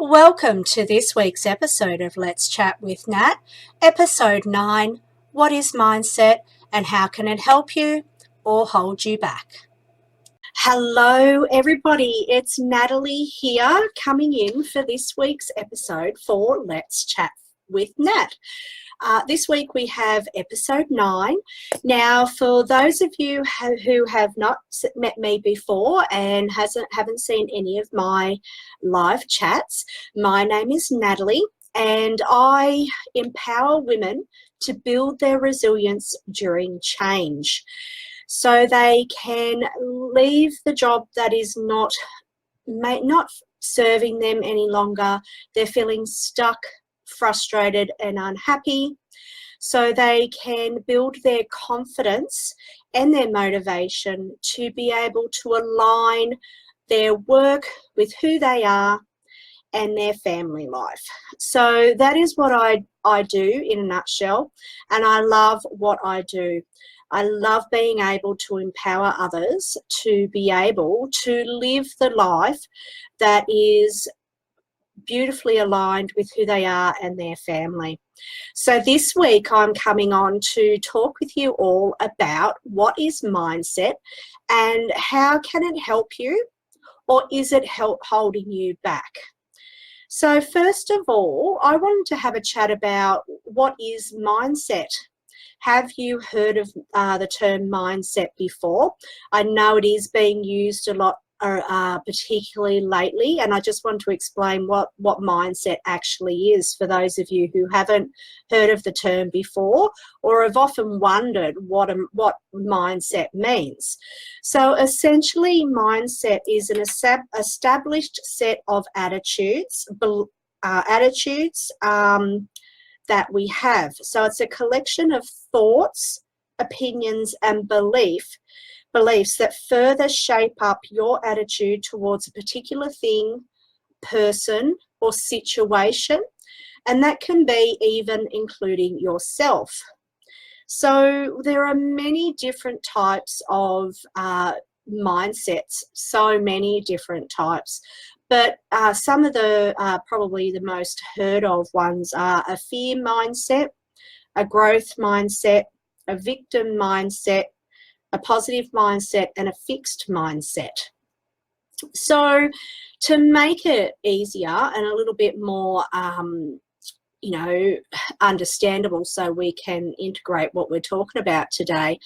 Welcome to this week's episode of Let's Chat with Nat, episode 9, What is Mindset and How Can It Help You or Hold You Back? Hello everybody, it's Natalie here coming in for this week's episode for Let's Chat with Nat. This week we have episode 9. Now, for those of you who have not met me before and haven't seen any of my live chats, my name is Natalie and I empower women to build their resilience during change so they can leave the job that is not serving them any longer. They're feeling stuck, frustrated and unhappy, so they can build their confidence and their motivation to be able to align their work with who they are and their family life. So that is what I do in a nutshell, and I love what I do. I love being able to empower others to be able to live the life that is beautifully aligned with who they are and their family. So this week I'm coming on to talk with you all about what is mindset and how can it help you, or is it holding you back? So first of all, I wanted to have a chat about what is mindset. Have you heard of the term mindset before? I know it is being used a lot, particularly lately, and I just want to explain what mindset actually is for those of you who haven't heard of the term before or have often wondered what mindset means. So essentially, mindset is an established set of attitudes that we have. So it's a collection of thoughts, opinions and beliefs that further shape up your attitude towards a particular thing, person or situation, and that can be even including yourself. So there are many different types of mindsets, so many different types, but some of the probably the most heard of ones are a fear mindset, a growth mindset, a victim mindset, a positive mindset and a fixed mindset. So to make it easier and a little bit more understandable so we can integrate what we're talking about today,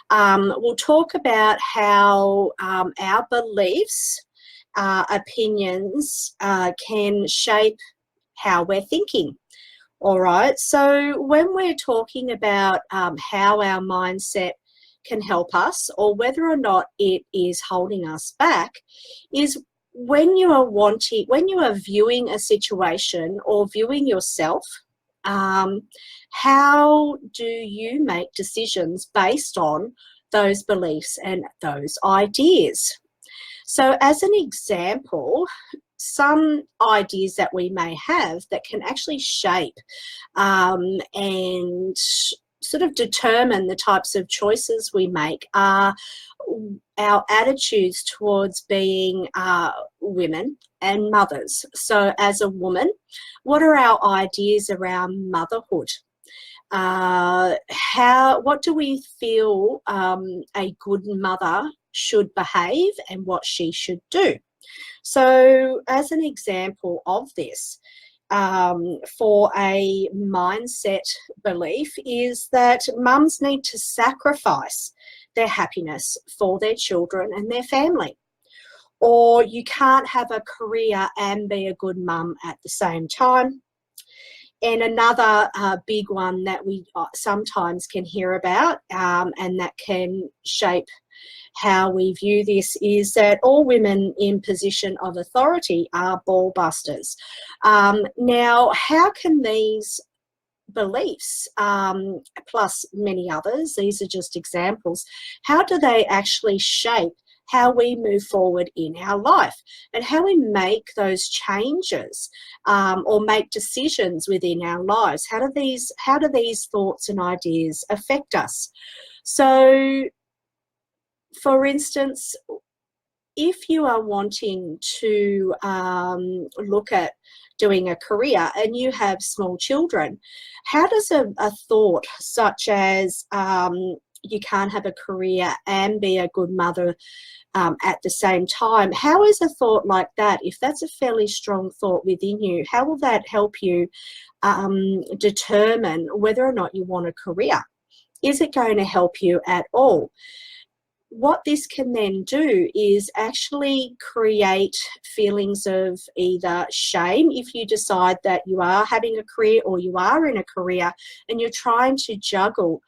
we'll talk about how our beliefs, opinions can shape how we're thinking. All right, so when we're talking about how our mindset can help us or whether or not it is holding us back, is when you are viewing a situation or viewing yourself, how do you make decisions based on those beliefs and those ideas? So as an example, some ideas that we may have that can actually shape and sort of determine the types of choices we make are our attitudes towards being women and mothers. So as a woman, what are our ideas around motherhood? What do we feel a good mother should behave and what she should do? So as an example of this, for a mindset belief is that mums need to sacrifice their happiness for their children and their family. Or you can't have a career and be a good mum at the same time. And another big one that we sometimes can hear about and that can shape how we view this is that all women in position of authority are ball busters. Now, how can these beliefs, plus many others, these are just examples, how do they actually shape how we move forward in our life and how we make those changes or make decisions within our lives? How do these thoughts and ideas affect us? So, for instance, if you are wanting to look at doing a career and you have small children, how does a thought such as you can't have a career and be a good mother at the same time, how is a thought like that, if that's a fairly strong thought within you, how will that help you determine whether or not you want a career? Is it going to help you at all? What this can then do is actually create feelings of either shame if you decide that you are having a career or you are in a career and you're trying to juggle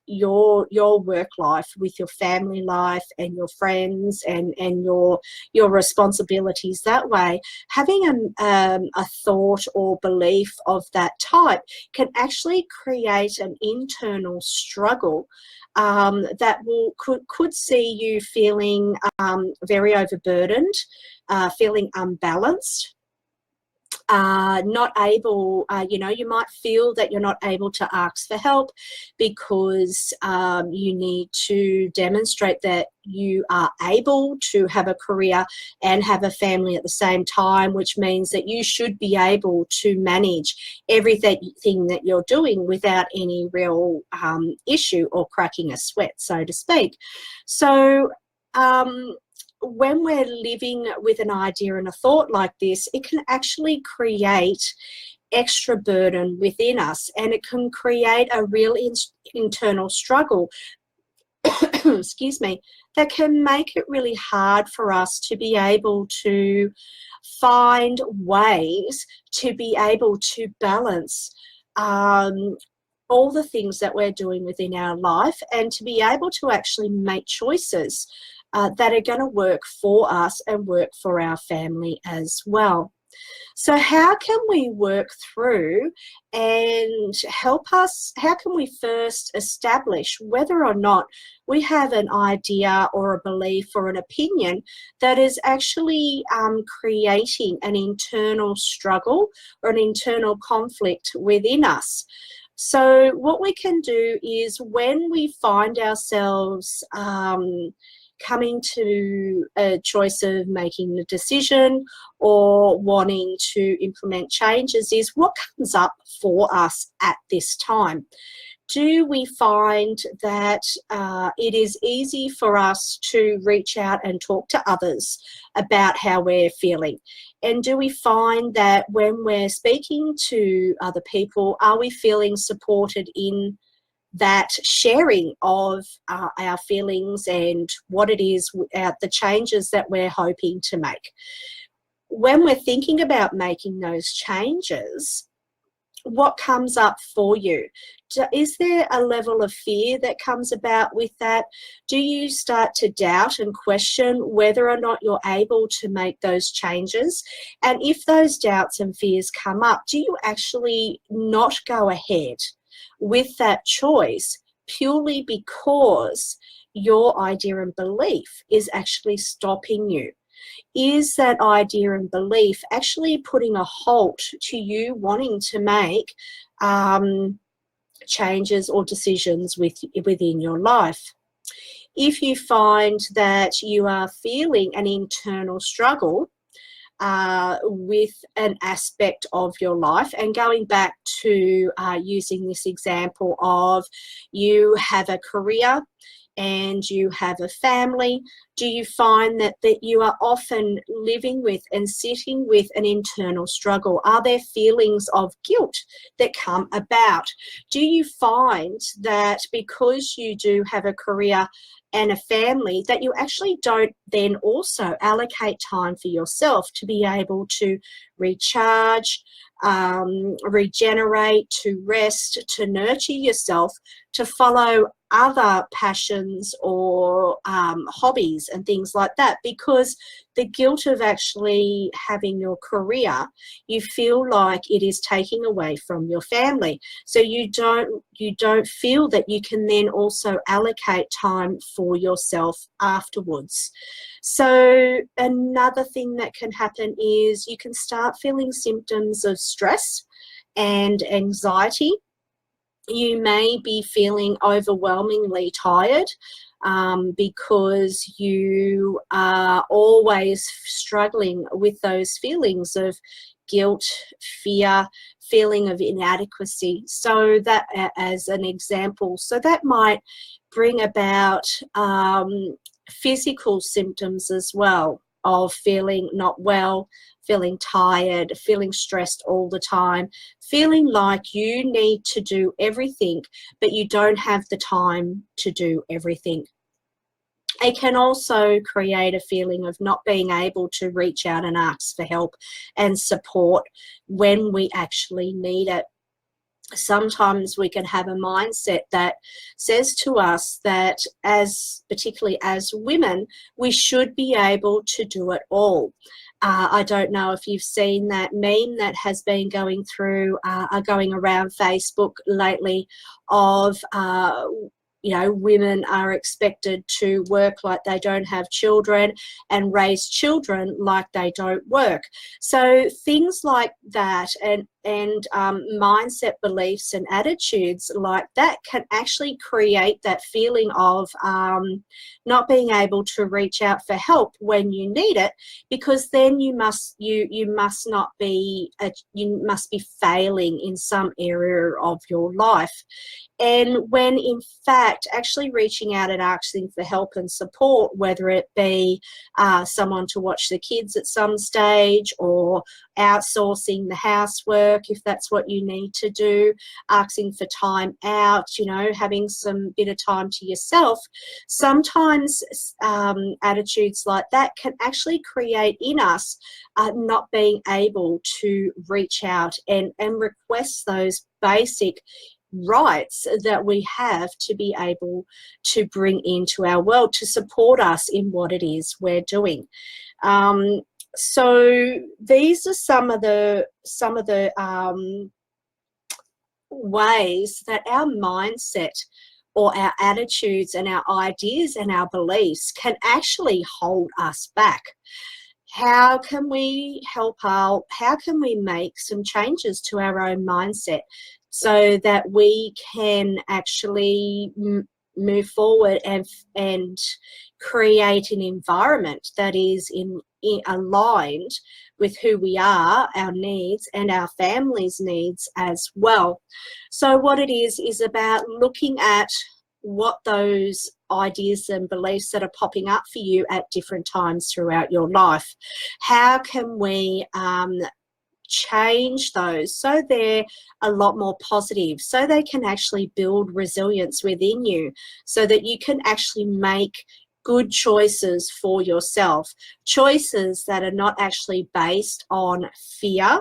your work life with your family life and your friends and your responsibilities that way. Having a thought or belief of that type can actually create an internal struggle that could see you feeling very overburdened, feeling unbalanced, not able, you might feel that you're not able to ask for help because you need to demonstrate that you are able to have a career and have a family at the same time, which means that you should be able to manage everything that you're doing without any real issue or cracking a sweat, so to speak. So when we're living with an idea and a thought like this, it can actually create extra burden within us, and it can create a real internal struggle excuse me, that can make it really hard for us to be able to find ways to be able to balance all the things that we're doing within our life, and to be able to actually make choices that are going to work for us and work for our family as well. So how can we work through and help us? How can we first establish whether or not we have an idea or a belief or an opinion that is actually creating an internal struggle or an internal conflict within us? So what we can do is, when we find ourselves coming to a choice of making a decision or wanting to implement changes, is what comes up for us at this time. Do we find that it is easy for us to reach out and talk to others about how we're feeling? And do we find that when we're speaking to other people, are we feeling supported in that sharing of our feelings and what it is, the changes that we're hoping to make? When we're thinking about making those changes, what comes up for you? Is there a level of fear that comes about with that? Do you start to doubt and question whether or not you're able to make those changes? And if those doubts and fears come up, do you actually not go ahead with that choice purely because your idea and belief is actually stopping you? Is that idea and belief actually putting a halt to you wanting to make changes or decisions within your life? If you find that you are feeling an internal struggle with an aspect of your life, and going back to using this example of you have a career and you have a family, do you find that you are often living with and sitting with an internal struggle? Are there feelings of guilt that come about? Do you find that because you do have a career and a family, that you actually don't then also allocate time for yourself to be able to recharge, regenerate, to rest, to nurture yourself, to follow other passions or hobbies and things like that? Because the guilt of actually having your career, you feel like it is taking away from your family, so you don't feel that you can then also allocate time for yourself afterwards. So another thing that can happen is you can start feeling symptoms of stress and anxiety. You may be feeling overwhelmingly tired. because you are always struggling with those feelings of guilt, fear, feeling of inadequacy. So that, as an example, so that might bring about physical symptoms as well, of feeling not well, feeling tired, feeling stressed all the time, feeling like you need to do everything, but you don't have the time to do everything. It can also create a feeling of not being able to reach out and ask for help and support when we actually need it. Sometimes we can have a mindset that says to us that, particularly as women, we should be able to do it all. I don't know if you've seen that meme that has been going around Facebook lately of women are expected to work like they don't have children and raise children like they don't work. So things like that and mindset beliefs and attitudes like that can actually create that feeling of not being able to reach out for help when you need it, because then you must be failing in some area of your life. And when in fact actually reaching out and asking for help and support, whether it be someone to watch the kids at some stage, or outsourcing the housework if that's what you need to do, asking for time out, having some bit of time to yourself, sometimes attitudes like that can actually create in us not being able to reach out and request those basic rights that we have to be able to bring into our world to support us in what it is we're doing. So these are some of the ways that our mindset or our attitudes and our ideas and our beliefs can actually hold us back. How can we help out? How can we make some changes to our own mindset so that we can actually move forward and create an environment that is aligned with who we are, our needs, and our family's needs as well? So what it is about looking at what those ideas and beliefs that are popping up for you at different times throughout your life. How can we change those so they're a lot more positive, so they can actually build resilience within you, so that you can actually make good choices for yourself, choices that are not actually based on fear,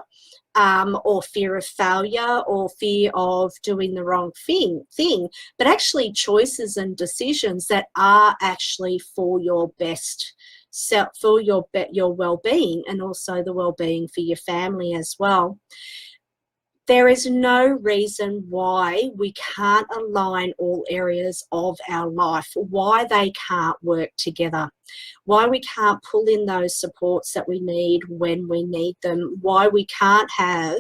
or fear of failure, or fear of doing the wrong thing, but actually choices and decisions that are actually for your best self, for your well-being, and also the well-being for your family as well. There is no reason why we can't align all areas of our life, why they can't work together, why we can't pull in those supports that we need when we need them, why we can't have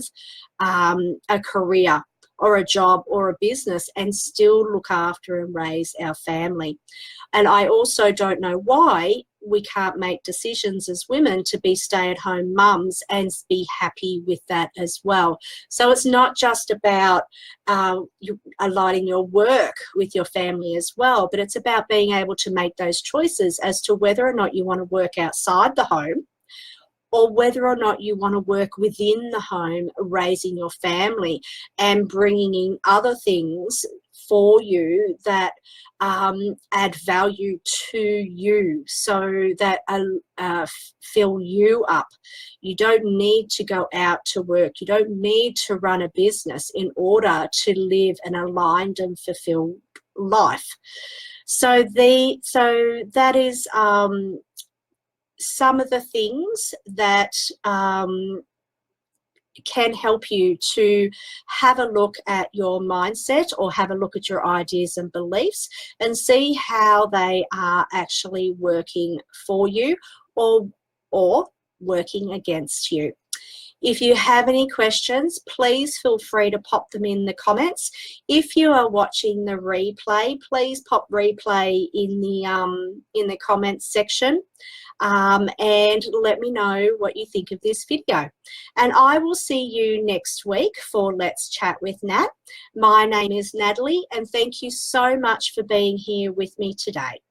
a career or a job or a business and still look after and raise our family. And I also don't know why we can't make decisions as women to be stay-at-home mums and be happy with that as well. So it's not just about you aligning your work with your family as well, but it's about being able to make those choices as to whether or not you want to work outside the home, or whether or not you want to work within the home, raising your family and bringing in other things for you that add value to you, so that fill you up. You don't need to go out to work. You don't need to run a business in order to live an aligned and fulfilled life. So that is some of the things that can help you to have a look at your mindset, or have a look at your ideas and beliefs, and see how they are actually working for you or working against you. If you have any questions, please feel free to pop them in the comments. If you are watching the replay, please pop replay in the comments section. And let me know what you think of this video. And I will see you next week for Let's Chat with Nat. My name is Natalie, and thank you so much for being here with me today.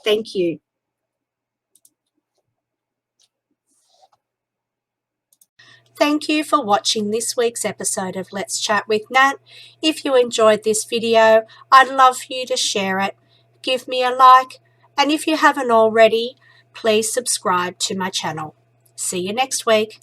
Thank you. Thank you for watching this week's episode of Let's Chat with Nat. If you enjoyed this video, I'd love for you to share it, give me a like, and if you haven't already, please subscribe to my channel. See you next week.